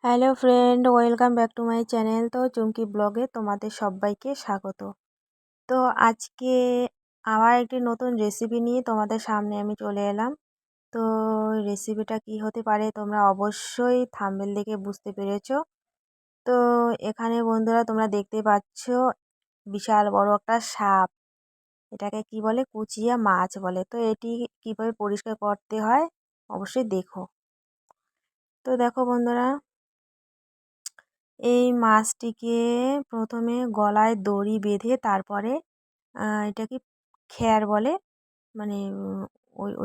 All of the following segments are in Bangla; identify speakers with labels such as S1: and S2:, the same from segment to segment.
S1: Hello friend, welcome back to my channel. তো চুমকি ব্লগে তোমাদের সবাইকে স্বাগত। তো আজকে আবার একটি নতুন রেসিপি নিয়ে তোমাদের সামনে আমি চলে এলাম। তো রেসিপিটা কি হতে পারে তোমরা অবশ্যই থাম্বনেল দেখে বুঝতে পেরেছো। তো এখানে বন্ধুরা তোমরা দেখতে পাচ্ছ বিশাল বড় একটা সাপ। এটাকে কি বলে? কুচিয়া মাছ বলে। তো এটি কিভাবে পরিষ্কার করতে হয় অবশ্যই দেখো। তো দেখো বন্ধুরা, এই মাছটিকে প্রথমে গলায় দড়ি বেঁধে তারপরে এটাকে খ্যার বলে, মানে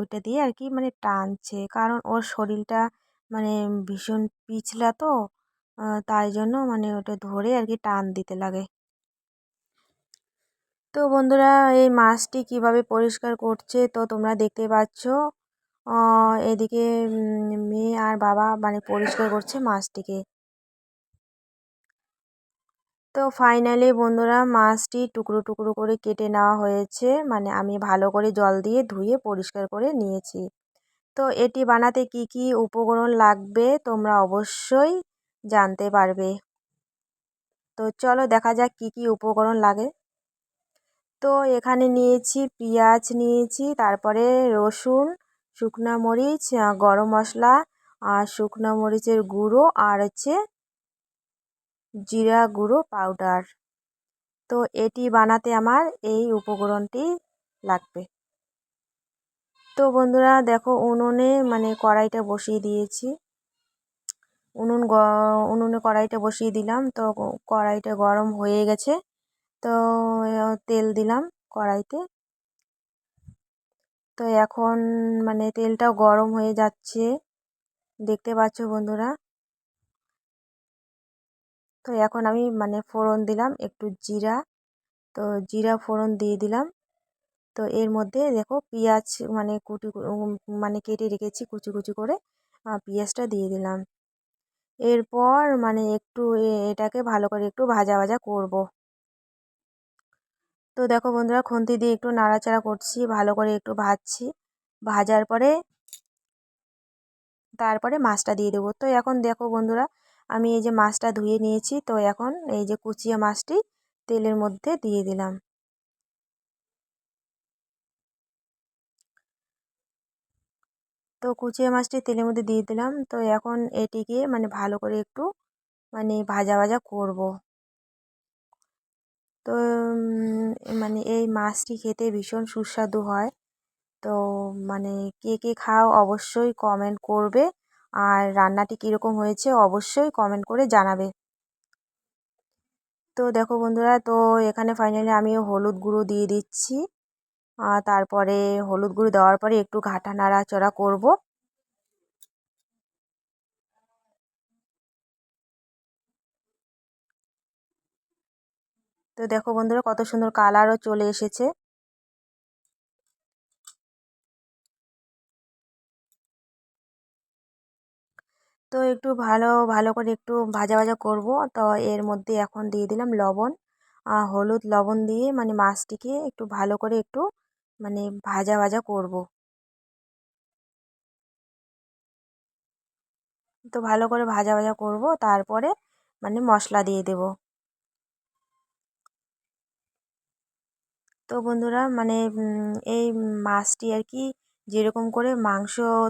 S1: ওইটা দিয়ে আর কি মানে টানছে, কারণ ওর শরীরটা মানে ভীষণ পিছলা, তো তাই জন্য মানে ওটা ধরে আর কি টান দিতে লাগে। তো বন্ধুরা, এই মাছটি কিভাবে পরিষ্কার করছে তো তোমরা দেখতে পাচ্ছ। এদিকে মেয়ে আর বাবা মানে পরিষ্কার করছে মাছটিকে। তো ফাইনালি বন্ধুরা, মাছটি টুকরো টুকরো করে কেটে নেওয়া হয়েছে, মানে আমি ভালো করে জল দিয়ে ধুয়ে পরিষ্কার করে নিয়েছি। তো এটি বানাতে কি কি উপকরণ লাগবে তোমরা অবশ্যই জানতে পারবে। তো চলো দেখা যাক কি কি উপকরণ লাগে। তো এখানে নিয়েছি পেঁয়াজ, নিয়েছি তারপরে রসুন, শুকনো মরিচ, গরম মশলা, আর শুকনো মরিচের গুঁড়ো, আর হচ্ছে জিরা গুঁড়ো পাউডার। তো এটি বানাতে আমার এই উপকরণটি লাগবে। তো বন্ধুরা দেখো, উনুনে মানে কড়াইটা বসিয়ে দিয়েছি। উনুনে কড়াইটা বসিয়ে দিলাম। তো কড়াইটা গরম হয়ে গেছে। তো তেল দিলাম কড়াইতে। তো এখন মানে তেলটাও গরম হয়ে যাচ্ছে, দেখতে পাচ্ছ বন্ধুরা। তো এখন আমি মানে ফোড়ন দিলাম একটু জিরা। তো জিরা ফোড়ন দিয়ে দিলাম। তো এর মধ্যে দেখো পেঁয়াজ মানে মানে কেটে রেখেছি কুচি কুচি করে, পেঁয়াজটা দিয়ে দিলাম। এরপর মানে একটু এটাকে ভালো করে একটু ভাজা ভাজা করব। তো দেখো বন্ধুরা, খুন্তি দিয়ে একটু নাড়াচাড়া করছি, ভালো করে একটু ভাজছি। ভাজার পরে তারপরে মাছটা দিয়ে দেবো। তো এখন দেখো বন্ধুরা, আমি এই যে মাছটা ধুয়ে নিয়েছি, তো এখন এই যে কুচিয়া মাছটি তেলের মধ্যে দিয়ে দিলাম। তো কুচিয়া মাছটি তেলের মধ্যে দিয়ে দিলাম। তো এখন এটিকে মানে ভালো করে একটু মানে ভাজা ভাজা করব। তো মানে এই মাছটি খেতে ভীষণ সুস্বাদু হয়। তো মানে কে কে খাও অবশ্যই কমেন্ট করবে, আর রান্নাটি কীরকম হয়েছে অবশ্যই কমেন্ট করে জানাবে। তো দেখো বন্ধুরা, তো এখানে ফাইনালি আমি হলুদ গুঁড়ো দিয়ে দিচ্ছি। তারপরে হলুদ গুঁড়ো দেওয়ার পরে একটু ঘাটা নাড়াচড়া করব। তো দেখো বন্ধুরা, কত সুন্দর কালারও চলে এসেছে। তো একটু ভালো ভালো করে একটু ভাজা ভাজা করব। তো এর মধ্যে এখন দিয়ে দিলাম লবণ, হলুদ লবণ দিয়ে মানে মাছটিকে একটু ভালো করে একটু মানে ভাজা ভাজা করব। তো ভালো করে ভাজা ভাজা করব, তারপরে মানে মশলা দিয়ে দেব। তো বন্ধুরা মানে এই মাছটি আর কি যেরকম করে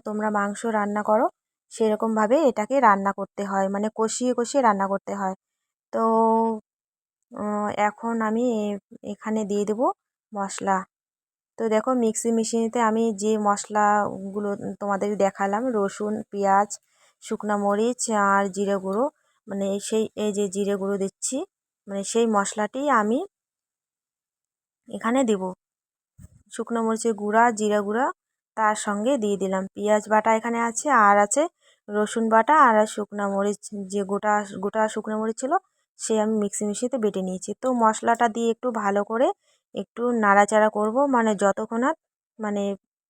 S1: তোমরা মাংস রান্না করো সেরকমভাবে এটাকে রান্না করতে হয়, মানে কষিয়ে কষিয়ে রান্না করতে হয়। তো এখন আমি এখানে দিয়ে দেব মশলা। তো দেখো মিক্সি মেশিনেতে আমি যে মশলাগুলো তোমাদের দেখালাম, রসুন, পেঁয়াজ, শুকনো মরিচ আর জিরে গুঁড়ো, মানে এই যে জিরে গুঁড়ো দিচ্ছি, মানে সেই মশলাটি আমি এখানে দেব। শুকনো মরিচের গুঁড়া, জিরা গুঁড়া, তার সঙ্গে দিয়ে দিলাম পেঁয়াজ বাটা এখানে আছে, আর আছে রসুন বাটা, আর শুকনো মরিচ যে গোটা গোটা শুকনো মরিচ ছিল সে আমি মিক্সি মিশিয়ে বেটে নিয়েছি। তো মশলাটা দিয়ে একটু ভালো করে একটু নাড়াচাড়া করব, মানে যতক্ষণাৎ মানে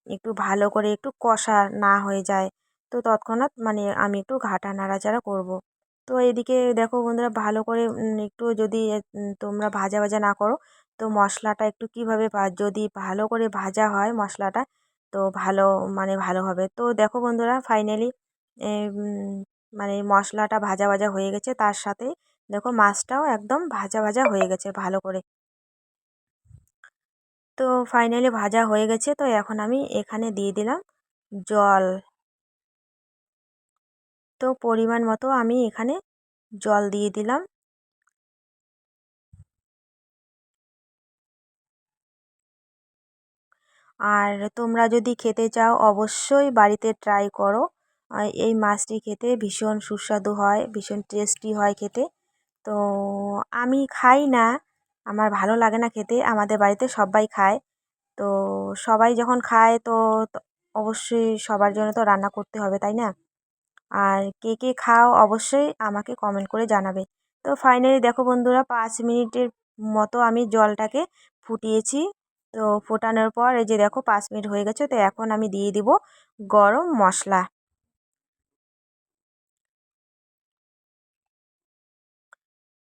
S1: একটু ভালো করে একটু কষা না হয়ে যায়। তো তৎক্ষণাৎ মানে আমি একটু ঘাটা নাড়াচাড়া করব। তো এদিকে দেখো বন্ধুরা, ভালো করে একটু যদি তোমরা ভাজা ভাজা না করো, তো মশলাটা একটু কীভাবে যদি ভালো করে ভাজা হয় মশলাটা, তো ভালো মানে ভালো হবে। তো দেখো বন্ধুরা, ফাইনালি মানে মশলাটা ভাজা ভাজা হয়ে গেছে, তার সাথে দেখো মাছটাও একদম ভাজা ভাজা হয়ে গেছে ভালো করে। তো ফাইনালি ভাজা হয়ে গেছে। তো এখন আমি এখানে দিয়ে দিলাম জল। তো পরিমাণ মতো আমি এখানে জল দিয়ে দিলাম। আর তোমরা যদি খেতে চাও অবশ্যই বাড়িতে ট্রাই করো। এই মাছটি খেতে ভীষণ সুস্বাদু হয়, ভীষণ টেস্টি হয় খেতে। তো আমি খাই না, আমার ভালো লাগে না খেতে, আমাদের বাড়িতে সবাই খায়। তো সবাই যখন খায় তো অবশ্যই সবার জন্য তো রান্না করতে হবে, তাই না? আর কে কে খাও অবশ্যই আমাকে কমেন্ট করে জানাবে। তো ফাইনালি দেখো বন্ধুরা, 5 মিনিটের মতো আমি জলটাকে ফুটিয়েছি। তো ফোটানোর পর এই যে দেখো 5 মিনিট হয়ে গেছে। তো এখন আমি দিয়ে দিব গরম মশলা।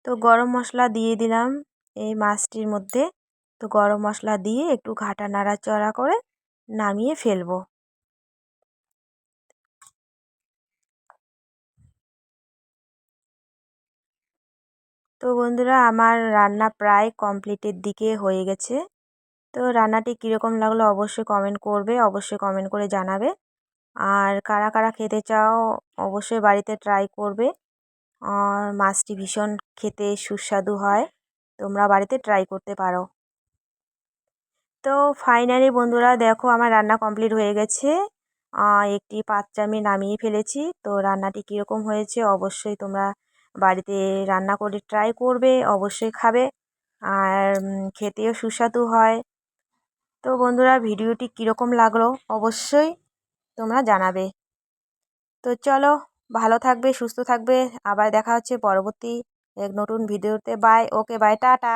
S1: তো গরম মশলা দিয়ে দিলাম এই মাছটির মধ্যে। তো গরম মশলা দিয়ে একটু ঘাটা নাড়াচাড়া করে নামিয়ে ফেলবো। তো বন্ধুরা, আমার রান্না প্রায় কমপ্লিটের দিকে হয়ে গেছে। তো রান্নাটি কীরকম লাগলো অবশ্যই কমেন্ট করবে, অবশ্যই কমেন্ট করে জানাবে। আর কারা কারা খেতে চাও অবশ্যই বাড়িতে ট্রাই করবে। আর মাছটি ভীষণ খেতে সুস্বাদু হয়, তোমরা বাড়িতে ট্রাই করতে পারো। তো ফাইনালি বন্ধুরা দেখো আমার রান্না কমপ্লিট হয়ে গেছে। একটি পাত্রে আমি নামিয়ে ফেলেছি। তো রান্নাটি কীরকম হয়েছে অবশ্যই তোমরা বাড়িতে রান্না করে ট্রাই করবে, অবশ্যই খাবে। আর খেতেও সুস্বাদু হয়। তো বন্ধুরা, ভিডিওটি কীরকম লাগলো অবশ্যই তোমরা জানাবে। তো চলো, ভালো থাকবে, সুস্থ থাকবে। আবার দেখা হচ্ছে পরবর্তী এক নতুন ভিডিওতে। Bye, okay, bye, tata.